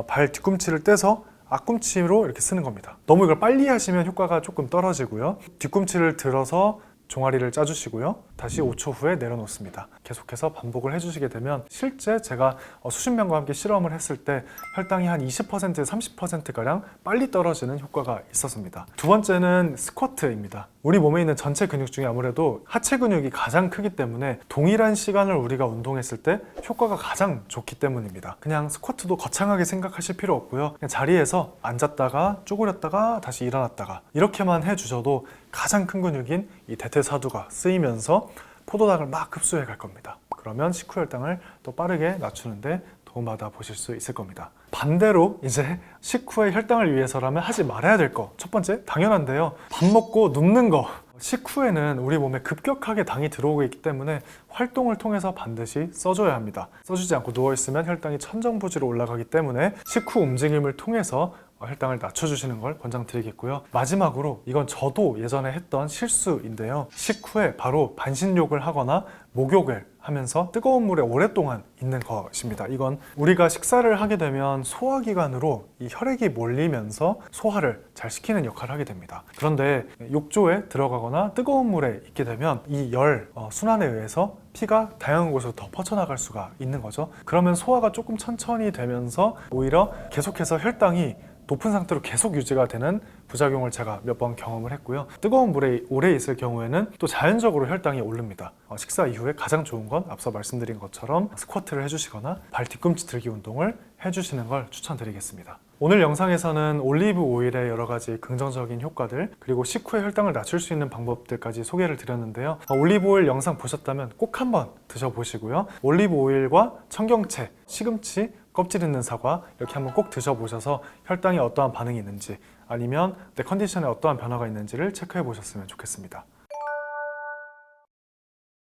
발 뒤꿈치를 떼서 앞꿈치로 이렇게 쓰는 겁니다. 너무 이걸 빨리 하시면 효과가 조금 떨어지고요. 뒤꿈치를 들어서 종아리를 짜주시고요. 다시 5초 후에 내려놓습니다. 계속해서 반복을 해주시게 되면 실제 제가 수십 명과 함께 실험을 했을 때 혈당이 한 20%, 30%가량 빨리 떨어지는 효과가 있었습니다. 두 번째는 스쿼트입니다. 우리 몸에 있는 전체 근육 중에 아무래도 하체 근육이 가장 크기 때문에 동일한 시간을 우리가 운동했을 때 효과가 가장 좋기 때문입니다. 그냥 스쿼트도 거창하게 생각하실 필요 없고요. 그냥 자리에서 앉았다가 쪼그렸다가 다시 일어났다가 이렇게만 해주셔도 가장 큰 근육인 이 대퇴사두가 쓰이면서 포도당을 막 흡수해 갈 겁니다. 그러면 식후혈당을 또 빠르게 낮추는데 도움받아 보실 수 있을 겁니다. 반대로 이제 식후의 혈당을 위해서라면 하지 말아야 될 거. 첫 번째, 당연한데요. 밥 먹고 눕는 거. 식후에는 우리 몸에 급격하게 당이 들어오고 있기 때문에 활동을 통해서 반드시 써줘야 합니다. 써주지 않고 누워있으면 혈당이 천정부지로 올라가기 때문에 식후 움직임을 통해서 혈당을 낮춰주시는 걸 권장드리겠고요. 마지막으로 이건 저도 예전에 했던 실수인데요. 식후에 바로 반신욕을 하거나 목욕을 하면서 뜨거운 물에 오랫동안 있는 것입니다. 이건 우리가 식사를 하게 되면 소화기관으로 이 혈액이 몰리면서 소화를 잘 시키는 역할을 하게 됩니다. 그런데 욕조에 들어가거나 뜨거운 물에 있게 되면 이 열 순환에 의해서 피가 다양한 곳으로 더 퍼져나갈 수가 있는 거죠. 그러면 소화가 조금 천천히 되면서 오히려 계속해서 혈당이 높은 상태로 계속 유지가 되는 부작용을 제가 몇 번 경험을 했고요. 뜨거운 물에 오래 있을 경우에는 또 자연적으로 혈당이 오릅니다. 식사 이후에 가장 좋은 건 앞서 말씀드린 것처럼 스쿼트를 해주시거나 발 뒤꿈치 들기 운동을 해주시는 걸 추천드리겠습니다. 오늘 영상에서는 올리브 오일의 여러 가지 긍정적인 효과들 그리고 식후의 혈당을 낮출 수 있는 방법들까지 소개를 드렸는데요. 올리브 오일 영상 보셨다면 꼭 한번 드셔보시고요. 올리브 오일과 청경채, 시금치, 껍질 있는 사과 이렇게 한번 꼭 드셔보셔서 혈당에 어떠한 반응이 있는지 아니면 내 컨디션에 어떠한 변화가 있는지를 체크해 보셨으면 좋겠습니다.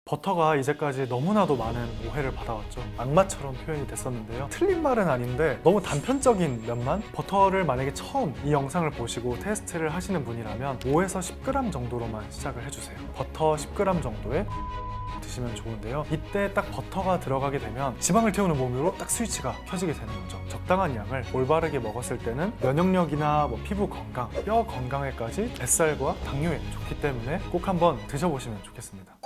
버터가 이제까지 너무나도 많은 오해를 받아왔죠. 악마처럼 표현이 됐었는데요. 틀린 말은 아닌데 너무 단편적인 면만. 버터를 만약에 처음 이 영상을 보시고 테스트를 하시는 분이라면 5에서 10g 정도로만 시작을 해주세요. 버터 10g 정도에 드시면 좋은데요. 이때 딱 버터가 들어가게 되면 지방을 태우는 몸으로 딱 스위치가 켜지게 되는 거죠. 적당한 양을 올바르게 먹었을 때는 면역력이나 피부 건강, 뼈 건강에까지 뱃살과 당뇨에 좋기 때문에 꼭 한번 드셔보시면 좋겠습니다.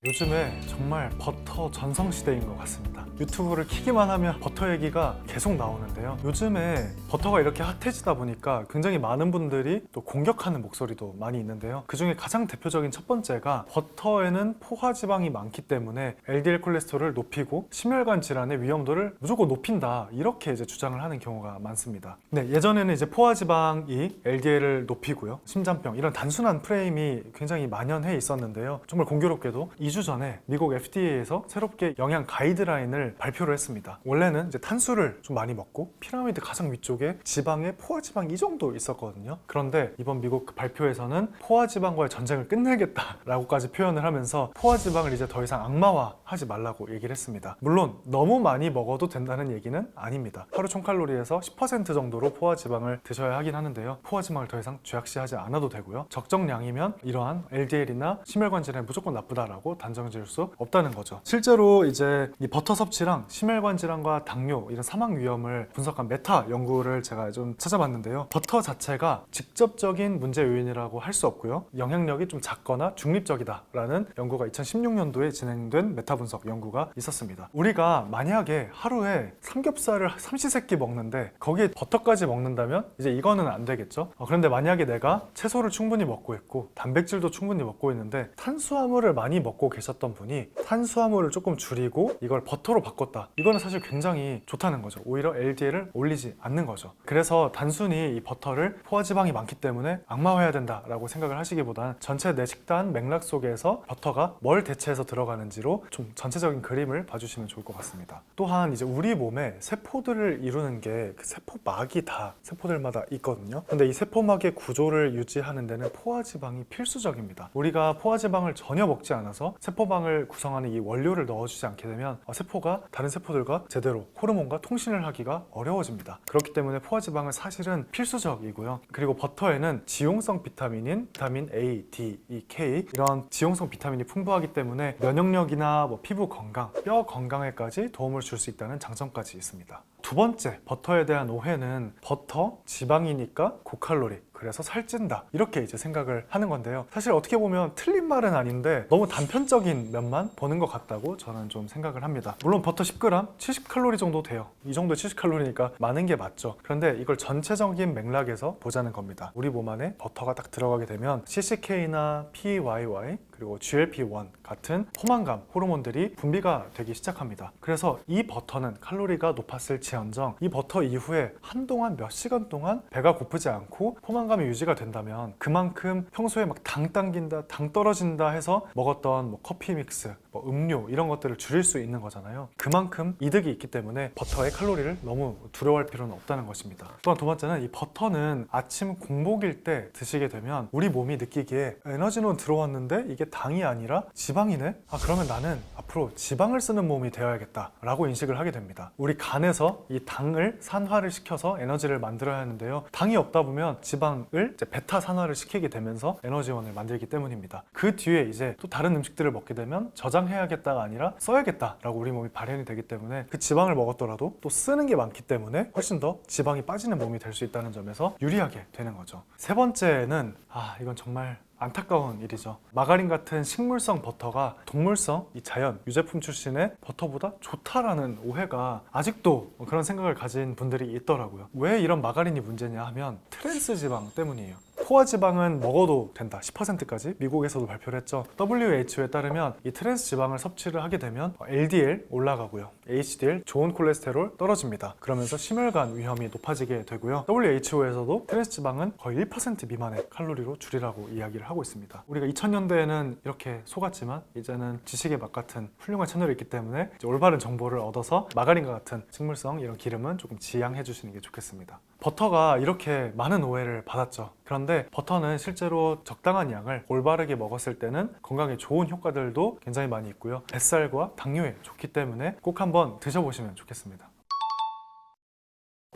요즘에 정말 버터 전성시대인 것 같습니다. 유튜브를 키기만 하면 버터 얘기가 계속 나오는데요. 요즘에 버터가 이렇게 핫해지다 보니까 굉장히 많은 분들이 또 공격하는 목소리도 많이 있는데요. 그 중에 가장 대표적인 첫 번째가 버터에는 포화지방이 많기 때문에 LDL 콜레스테롤을 높이고 심혈관 질환의 위험도를 무조건 높인다, 이렇게 이제 주장을 하는 경우가 많습니다. 네, 예전에는 이제 포화지방이 LDL을 높이고요, 심장병, 이런 단순한 프레임이 굉장히 만연해 있었는데요. 정말 공교롭게도 2주 전에 미국 FDA에서 새롭게 영양 가이드라인을 발표를 했습니다. 원래는 이제 탄수를 좀 많이 먹고 피라미드 가장 위쪽에 지방에 포화지방이 이 정도 있었거든요. 그런데 이번 미국 발표에서는 포화지방과의 전쟁을 끝내겠다라고까지 표현을 하면서 포화지방을 이제 더 이상 악마화하지 말라고 얘기를 했습니다. 물론 너무 많이 먹어도 된다는 얘기는 아닙니다. 하루 총칼로리에서 10% 정도로 포화지방을 드셔야 하긴 하는데요. 포화지방을 더 이상 죄악시하지 않아도 되고요. 적정량이면 이러한 LDL이나 심혈관 질환에 무조건 나쁘다라고 단정 지을 수 없다는 거죠. 실제로 이제 이 버터 섭취 섭취랑 심혈관 질환과 당뇨 이런 사망 위험을 분석한 메타 연구를 제가 좀 찾아봤는데요. 버터 자체가 직접적인 문제 요인이라고 할 수 없고요. 영향력이 좀 작거나 중립적이다라는 연구가 2016년도에 진행된 메타 분석 연구가 있었습니다. 우리가 만약에 하루에 삼겹살을 삼시세끼 먹는데 거기에 버터까지 먹는다면 이제 이거는 안 되겠죠. 그런데 만약에 내가 채소를 충분히 먹고 있고 단백질도 충분히 먹고 있는데 탄수화물을 많이 먹고 계셨던 분이 탄수화물을 조금 줄이고 이걸 버터로 바꿨다. 이거는 사실 굉장히 좋다는 거죠. 오히려 LDL을 올리지 않는 거죠. 그래서 단순히 이 버터를 포화지방이 많기 때문에 악마화해야 된다라고 생각을 하시기보다는 전체 내 식단 맥락 속에서 버터가 뭘 대체해서 들어가는지로 좀 전체적인 그림을 봐주시면 좋을 것 같습니다. 또한 이제 우리 몸에 세포들을 이루는 게 그 세포막이 다 세포들마다 있거든요. 근데 이 세포막의 구조를 유지하는 데는 포화지방이 필수적입니다. 우리가 포화지방을 전혀 먹지 않아서 세포막을 구성하는 이 원료를 넣어주지 않게 되면 세포가 다른 세포들과 제대로 호르몬과 통신을 하기가 어려워집니다. 그렇기 때문에 포화지방은 사실은 필수적이고요. 그리고 버터에는 지용성 비타민인 비타민 A, D, E, K 이런 지용성 비타민이 풍부하기 때문에 면역력이나 피부 건강, 뼈 건강에까지 도움을 줄 수 있다는 장점까지 있습니다. 두 번째, 버터에 대한 오해는 버터, 지방이니까 고칼로리, 그래서 살찐다 이렇게 이제 생각을 하는 건데요. 사실 어떻게 보면 틀린 말은 아닌데 너무 단편적인 면만 보는 것 같다고 저는 좀 생각을 합니다. 물론 버터 10g 70칼로리 정도 돼요. 이 정도 70칼로리니까 많은 게 맞죠. 그런데 이걸 전체적인 맥락에서 보자는 겁니다. 우리 몸 안에 버터가 딱 들어가게 되면 CCK나 PYY 그리고 GLP-1 같은 포만감 호르몬들이 분비가 되기 시작합니다. 그래서 이 버터는 칼로리가 높았을지언정 이 버터 이후에 한동안 몇 시간 동안 배가 고프지 않고 포만감이 유지가 된다면 그만큼 평소에 막 당 당긴다, 당 떨어진다 해서 먹었던 커피 믹스, 음료 이런 것들을 줄일 수 있는 거잖아요. 그만큼 이득이 있기 때문에 버터의 칼로리를 너무 두려워할 필요는 없다는 것입니다. 또한 두 번째는 이 버터는 아침 공복일 때 드시게 되면 우리 몸이 느끼기에 에너지는 들어왔는데 이게 당이 아니라 지방이네? 그러면 나는 앞으로 지방을 쓰는 몸이 되어야겠다 라고 인식을 하게 됩니다. 우리 간에서 이 당을 산화를 시켜서 에너지를 만들어야 하는데요. 당이 없다 보면 지방을 이제 베타 산화를 시키게 되면서 에너지원을 만들기 때문입니다. 그 뒤에 이제 또 다른 음식들을 먹게 되면 저장해야겠다가 아니라 써야겠다라고 우리 몸이 발현이 되기 때문에 그 지방을 먹었더라도 또 쓰는 게 많기 때문에 훨씬 더 지방이 빠지는 몸이 될 수 있다는 점에서 유리하게 되는 거죠. 세 번째는 이건 정말 안타까운 일이죠. 마가린 같은 식물성 버터가 동물성, 이 자연, 유제품 출신의 버터보다 좋다라는 오해가 아직도 그런 생각을 가진 분들이 있더라고요. 왜 이런 마가린이 문제냐 하면 트랜스 지방 때문이에요. 포화지방은 먹어도 된다 10%까지 미국에서도 발표를 했죠. WHO에 따르면 이 트랜스 지방을 섭취를 하게 되면 LDL 올라가고요, HDL 좋은 콜레스테롤 떨어집니다. 그러면서 심혈관 위험이 높아지게 되고요. WHO에서도 트랜스 지방은 거의 1% 미만의 칼로리로 줄이라고 이야기를 하고 있습니다. 우리가 2000년대에는 이렇게 속았지만 이제는 지식의 맛 같은 훌륭한 채널이 있기 때문에 이제 올바른 정보를 얻어서 마가린과 같은 식물성 이런 기름은 조금 지양해 주시는 게 좋겠습니다. 버터가 이렇게 많은 오해를 받았죠. 그런데 버터는 실제로 적당한 양을 올바르게 먹었을 때는 건강에 좋은 효과들도 굉장히 많이 있고요. 뱃살과 당뇨에 좋기 때문에 꼭 한번 드셔보시면 좋겠습니다.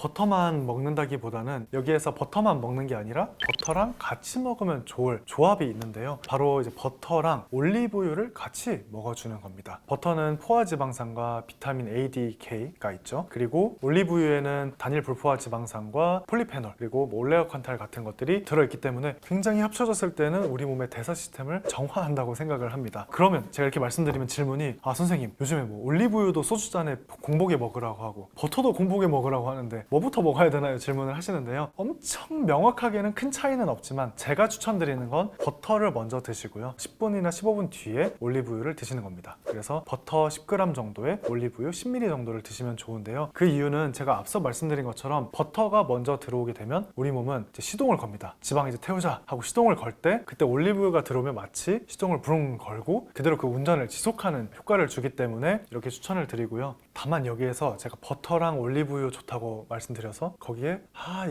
버터만 먹는다기보다는 여기에서 버터만 먹는 게 아니라 버터랑 같이 먹으면 좋을 조합이 있는데요. 바로 이제 버터랑 올리브유를 같이 먹어주는 겁니다. 버터는 포화지방산과 비타민 A, D, K가 있죠. 그리고 올리브유에는 단일 불포화지방산과 폴리페놀 그리고 올레오칸탈 같은 것들이 들어있기 때문에 굉장히 합쳐졌을 때는 우리 몸의 대사 시스템을 정화한다고 생각을 합니다. 그러면 제가 이렇게 말씀드리면 질문이 선생님 요즘에 올리브유도 소주잔에 공복에 먹으라고 하고 버터도 공복에 먹으라고 하는데 뭐부터 먹어야 되나요? 질문을 하시는데요. 엄청 명확하게는 큰 차이는 없지만 제가 추천드리는 건 버터를 먼저 드시고요. 10분이나 15분 뒤에 올리브유를 드시는 겁니다. 그래서 버터 10g 정도에 올리브유 10ml 정도를 드시면 좋은데요. 그 이유는 제가 앞서 말씀드린 것처럼 버터가 먼저 들어오게 되면 우리 몸은 이제 시동을 겁니다. 지방 이제 태우자 하고 시동을 걸 때 그때 올리브유가 들어오면 마치 시동을 부릉 걸고 그대로 그 운전을 지속하는 효과를 주기 때문에 이렇게 추천을 드리고요. 다만 여기에서 제가 버터랑 올리브유 좋다고 말씀드려서 거기에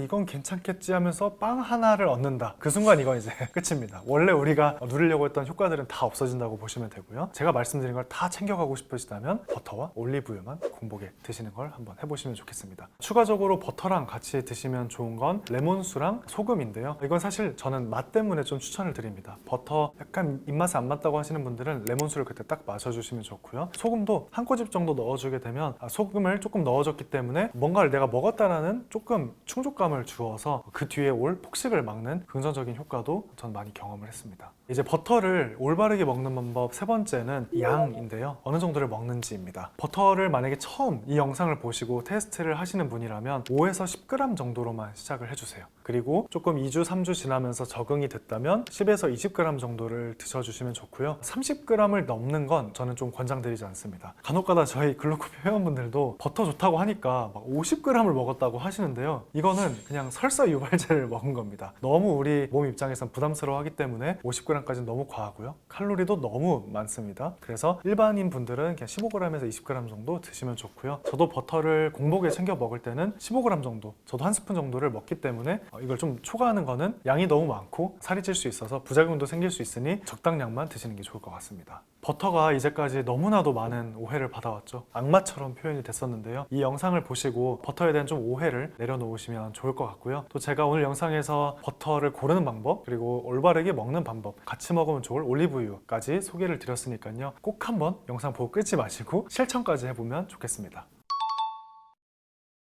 이건 괜찮겠지 하면서 빵 하나를 얻는다. 그 순간 이건 이제 끝입니다. 원래 우리가 누리려고 했던 효과들은 다 없어진다고 보시면 되고요. 제가 말씀드린 걸 다 챙겨가고 싶으시다면 버터와 올리브유만 공복에 드시는 걸 한번 해보시면 좋겠습니다. 추가적으로 버터랑 같이 드시면 좋은 건 레몬수랑 소금인데요. 이건 사실 저는 맛 때문에 좀 추천을 드립니다. 버터 약간 입맛에 안 맞다고 하시는 분들은 레몬수를 그때 딱 마셔주시면 좋고요. 소금도 한 꼬집 정도 넣어주게 되면 소금을 조금 넣어줬기 때문에 뭔가를 내가 먹었다라는 조금 충족감을 주어서 그 뒤에 올 폭식을 막는 긍정적인 효과도 전 많이 경험을 했습니다. 이제 버터를 올바르게 먹는 방법 세 번째는 양인데요. 어느 정도를 먹는지입니다. 버터를 만약에 처음 이 영상을 보시고 테스트를 하시는 분이라면 5에서 10g 정도로만 시작을 해주세요. 그리고 조금 2주, 3주 지나면서 적응이 됐다면 10에서 20g 정도를 드셔주시면 좋고요. 30g을 넘는 건 저는 좀 권장드리지 않습니다. 간혹가다 저희 글루코피 회원분들도 버터 좋다고 하니까 막 50g을 먹었다고 하시는데요. 이거는 그냥 설사 유발제를 먹은 겁니다. 너무 우리 몸 입장에선 부담스러워하기 때문에 50g까지는 너무 과하고요. 칼로리도 너무 많습니다. 그래서 일반인 분들은 그냥 15g에서 20g 정도 드시면 좋고요. 저도 버터를 공복에 챙겨 먹을 때는 15g 정도, 저도 한 스푼 정도를 먹기 때문에 이걸 좀 초과하는 거는 양이 너무 많고 살이 찔 수 있어서 부작용도 생길 수 있으니 적당량만 드시는 게 좋을 것 같습니다. 버터가 이제까지 너무나도 많은 오해를 받아왔죠. 악마처럼 표현이 됐었는데요. 이 영상을 보시고 버터에 대한 좀 오해를 내려놓으시면 좋을 것 같고요. 또 제가 오늘 영상에서 버터를 고르는 방법, 그리고 올바르게 먹는 방법, 같이 먹으면 좋을 올리브유까지 소개를 드렸으니까요. 꼭 한번 영상 보고 끊지 마시고 실천까지 해보면 좋겠습니다.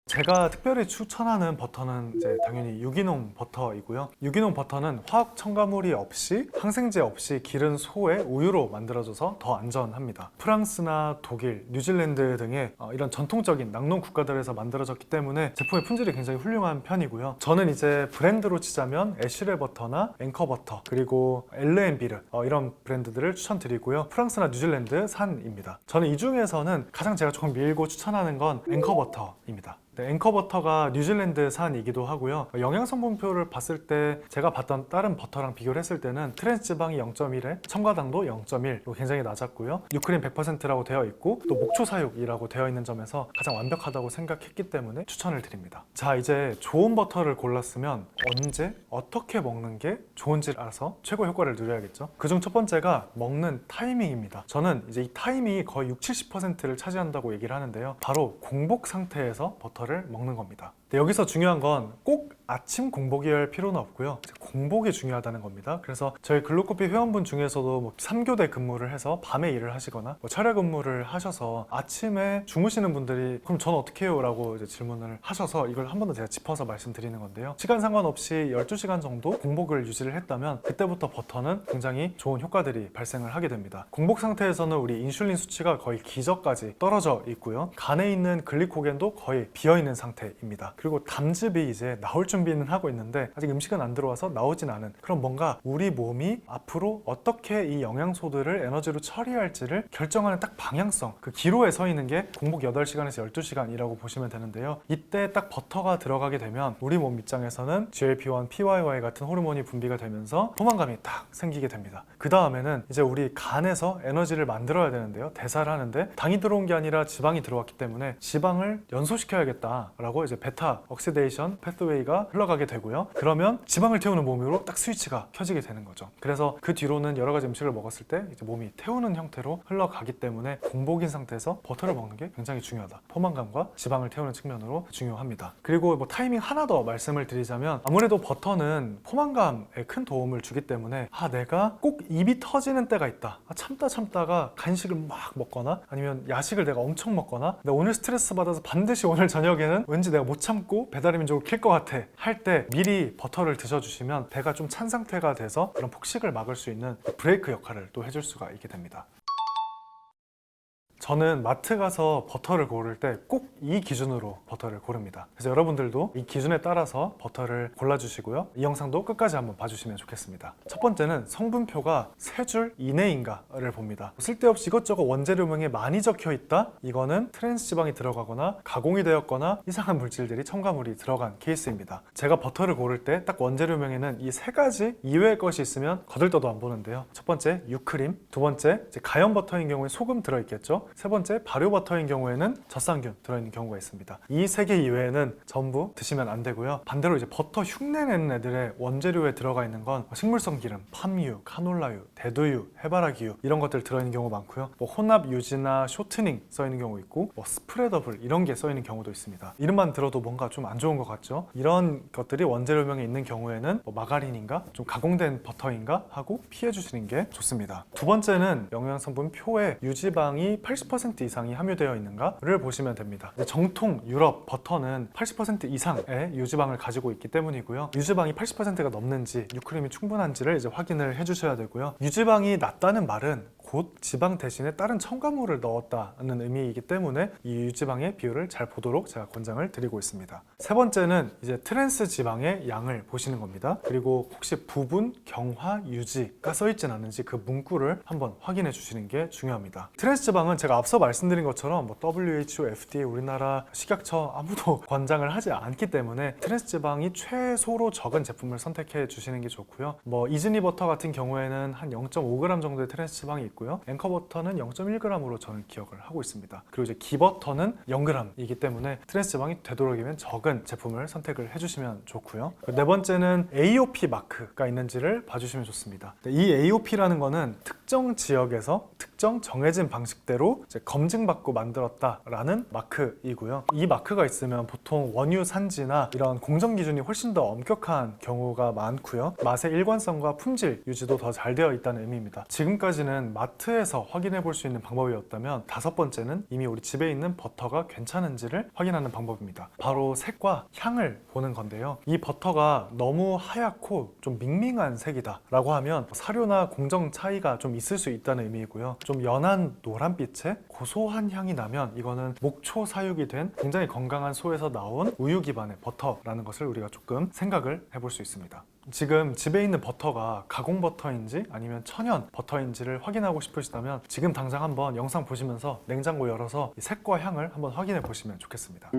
제가 특별히 추천하는 버터는 이제 당연히 유기농 버터이고요. 유기농 버터는 화학 첨가물이 없이 항생제 없이 기른 소의 우유로 만들어져서 더 안전합니다. 프랑스나 독일, 뉴질랜드 등의 이런 전통적인 낙농 국가들에서 만들어졌기 때문에 제품의 품질이 굉장히 훌륭한 편이고요. 저는 이제 브랜드로 치자면 애슐레 버터나 앵커 버터, 그리고 엘르앤비르 이런 브랜드들을 추천드리고요. 프랑스나 뉴질랜드 산입니다. 저는 이 중에서는 가장 제가 조금 밀고 추천하는 건 앵커 버터입니다. 네, 앵커버터가 뉴질랜드산이기도 하고요. 영양성분표를 봤을 때 제가 봤던 다른 버터랑 비교를 했을 때는 트랜스지방이 0.1에 첨가당도 0.1, 굉장히 낮았고요. 유크린 100%라고 되어 있고 또 목초사육이라고 되어 있는 점에서 가장 완벽하다고 생각했기 때문에 추천을 드립니다. 자, 이제 좋은 버터를 골랐으면 언제 어떻게 먹는 게 좋은지를 알아서 최고 효과를 누려야겠죠. 그중 첫 번째가 먹는 타이밍입니다. 저는 이제 이 타이밍이 거의 60-70%를 차지한다고 얘기를 하는데요. 바로 공복 상태에서 버터를 먹는 겁니다. 여기서 중요한 건 꼭 아침 공복이어야 할 필요는 없고요. 공복이 중요하다는 겁니다. 그래서 저희 글루코피 회원분 중에서도 3교대 근무를 해서 밤에 일을 하시거나 철야 근무를 하셔서 아침에 주무시는 분들이 그럼 전 어떻게 해요? 라고 이제 질문을 하셔서 이걸 한 번 더 제가 짚어서 말씀드리는 건데요. 시간 상관없이 12시간 정도 공복을 유지를 했다면 그때부터 버터는 굉장히 좋은 효과들이 발생을 하게 됩니다. 공복 상태에서는 우리 인슐린 수치가 거의 기저까지 떨어져 있고요. 간에 있는 글리코겐도 거의 비어있는 상태입니다. 그리고 담즙이 이제 나올 준비는 하고 있는데 아직 음식은 안 들어와서 나오진 않은, 그럼 뭔가 우리 몸이 앞으로 어떻게 이 영양소들을 에너지로 처리할지를 결정하는 딱 방향성, 그 기로에 서 있는 게 공복 8시간에서 12시간이라고 보시면 되는데요. 이때 딱 버터가 들어가게 되면 우리 몸 입장에서는 GLP-1, PYY 같은 호르몬이 분비가 되면서 포만감이 딱 생기게 됩니다. 그 다음에는 이제 우리 간에서 에너지를 만들어야 되는데요. 대사를 하는데 당이 들어온 게 아니라 지방이 들어왔기 때문에 지방을 연소시켜야겠다라고 이제 베타 억시데이션 패스웨이가 흘러가게 되고요. 그러면 지방을 태우는 몸으로 딱 스위치가 켜지게 되는 거죠. 그래서 그 뒤로는 여러 가지 음식을 먹었을 때 이제 몸이 태우는 형태로 흘러가기 때문에 공복인 상태에서 버터를 먹는 게 굉장히 중요하다. 포만감과 지방을 태우는 측면으로 중요합니다. 그리고 타이밍 하나 더 말씀을 드리자면 아무래도 버터는 포만감에 큰 도움을 주기 때문에 내가 꼭 입이 터지는 때가 있다. 참다가 간식을 막 먹거나 아니면 야식을 내가 엄청 먹거나 근데 오늘 스트레스 받아서 반드시 오늘 저녁에는 왠지 내가 못 참고 배달의민족을 킬 것 같아 할 때 미리 버터를 드셔주시면 배가 좀 찬 상태가 돼서 그런 폭식을 막을 수 있는 브레이크 역할을 또 해줄 수가 있게 됩니다. 저는 마트 가서 버터를 고를 때 꼭 이 기준으로 버터를 고릅니다. 그래서 여러분들도 이 기준에 따라서 버터를 골라주시고요. 이 영상도 끝까지 한번 봐주시면 좋겠습니다. 첫 번째는 성분표가 3줄 이내인가를 봅니다. 쓸데없이 이것저것 원재료명에 많이 적혀 있다? 이거는 트랜스지방이 들어가거나 가공이 되었거나 이상한 물질들이 첨가물이 들어간 케이스입니다. 제가 버터를 고를 때 딱 원재료명에는 이 3가지 이외의 것이 있으면 거들떠도 안 보는데요. 첫 번째 유크림, 두 번째 가염 버터인 경우에 소금 들어있겠죠. 세 번째 발효버터인 경우에는 젖산균 들어있는 경우가 있습니다. 이 세 개 이외에는 전부 드시면 안 되고요. 반대로 이제 버터 흉내내는 애들의 원재료에 들어가 있는 건 식물성 기름, 팜유, 카놀라유, 대두유, 해바라기유 이런 것들 들어있는 경우 많고요. 혼합 유지나 쇼트닝 써있는 경우 있고 스프레더블 이런 게 써있는 경우도 있습니다. 이름만 들어도 뭔가 좀 안 좋은 것 같죠? 이런 것들이 원재료명에 있는 경우에는 마가린인가? 좀 가공된 버터인가? 하고 피해 주시는 게 좋습니다. 두 번째는 영양성분 표에 유지방이 80% 이상이 함유되어 있는가를 보시면 됩니다. 정통 유럽 버터는 80% 이상의 유지방을 가지고 있기 때문이고요. 유지방이 80%가 넘는지 유크림이 충분한지를 이제 확인을 해주셔야 되고요. 유지방이 낮다는 말은 곧 지방 대신에 다른 첨가물을 넣었다는 의미이기 때문에 이 유지방의 비율을 잘 보도록 제가 권장을 드리고 있습니다. 세 번째는 이제 트랜스 지방의 양을 보시는 겁니다. 그리고 혹시 부분, 경화, 유지가 써있진 않은지 그 문구를 한번 확인해 주시는 게 중요합니다. 트랜스 지방은 제가 앞서 말씀드린 것처럼 WHO, FDA, 우리나라 식약처 아무도 권장을 하지 않기 때문에 트랜스 지방이 최소로 적은 제품을 선택해 주시는 게 좋고요. 이즈니 버터 같은 경우에는 한 0.5g 정도의 트랜스 지방이 있고 앵커버터는 0.1g으로 저는 기억을 하고 있습니다. 그리고 이제 기버터는 0g이기 때문에 트랜스 지방이 되도록이면 적은 제품을 선택을 해주시면 좋고요. 네 번째는 AOP 마크가 있는지를 봐주시면 좋습니다. 이 AOP라는 거는 특정 지역에서 특정 정해진 방식대로 이제 검증받고 만들었다라는 마크이고요. 이 마크가 있으면 보통 원유 산지나 이런 공정 기준이 훨씬 더 엄격한 경우가 많고요. 맛의 일관성과 품질 유지도 더 잘 되어 있다는 의미입니다. 지금까지는 마트에서 확인해 볼 수 있는 방법이었다면 다섯 번째는 이미 우리 집에 있는 버터가 괜찮은지를 확인하는 방법입니다. 바로 색과 향을 보는 건데요. 이 버터가 너무 하얗고 좀 밍밍한 색이다 라고 하면 사료나 공정 차이가 좀 있을 수 있다는 의미이고요. 좀 연한 노란빛에 고소한 향이 나면 이거는 목초 사육이 된 굉장히 건강한 소에서 나온 우유 기반의 버터라는 것을 우리가 조금 생각을 해볼 수 있습니다. 지금 집에 있는 버터가 가공 버터인지 아니면 천연 버터인지를 확인하고 싶으시다면 지금 당장 한번 영상 보시면서 냉장고 열어서 이 색과 향을 한번 확인해 보시면 좋겠습니다.